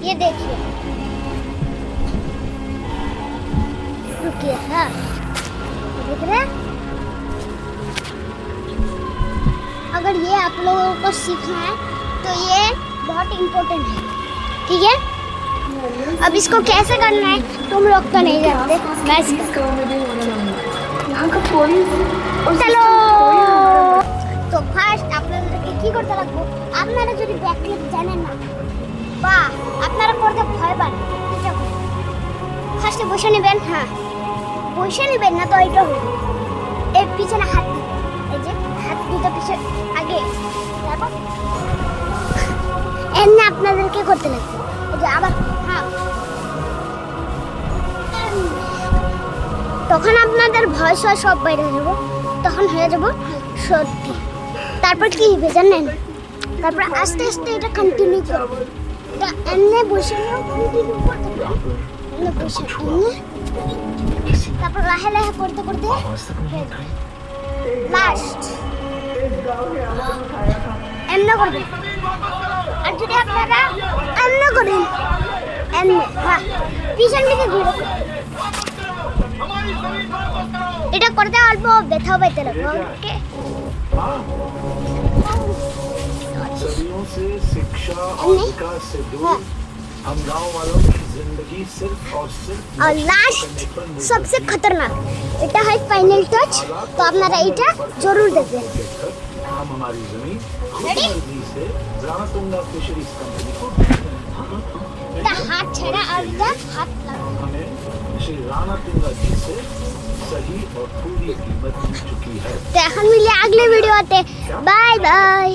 ये देखिए, रुकिए। हाँ, देख रहे हैं? अगर ये आप लोगों को सीखना है तो ये बहुत इम्पोर्टेंट है, ठीक है? अब इसको कैसे करना है तुम लोग तो नहीं जानते, मैं চলো। তো ফার্স্ট আপনাদেরকে কি করতে লাগবে, আপনারা যদি ব্যাকফ্লিপ জানেন না বা আপনারা করতে ভয় পান, ফার্স্টে বসে নেবেন। হ্যাঁ, বসে নেবেন না তো এটা হবে, এর পিছনে হাত দিবেন, এই যে হাত দুটো পিছনে আগে, তারপর এমনি আপনাদেরকে করতে লাগবে। এই যে আবার হ্যাঁ, তখন আপনাদের ভয় সব বাইরে হয়ে যাব, তখন হয়ে যাব সত্যি। তারপর কি হবে জানেন, তারপর আস্তে আস্তে এটা কন্টিনিউ করব। এটা এমনি বসে কন্টিনিউ করতে হবে, এমনি বসে এমনি, তারপর লাহে লাহে করতে করতে লাস্ট এমনি করবেন। আর যদি আপনারা এমনি করেন, এমনি হ্যাঁ, পিছন দিকে ঘুরে, এটা করতে অল্প ব্যথা পাইতে লাগবে। ওকে, सदियों से शिक्षा और विकास से दूर हम गांव वालों की जिंदगी सिर्फ और सिर्फ और लास्ट सबसे खतरनाक এটা হয় ফাইনাল টাচ। তো আপনারা এটা জরুর দেখবেন। हम हमारी जमीन खुद मर्जी से राणातुंगा फिशरीज कंपनी को এটা হাত ছাড়া আর এটা হাত লাগানো। हमें श्री राणातुंगा जी से सही और पूरी कीमत मिल चुकी है। তো এখন মিলে আগলে ভিডিওতে, বাই বাই।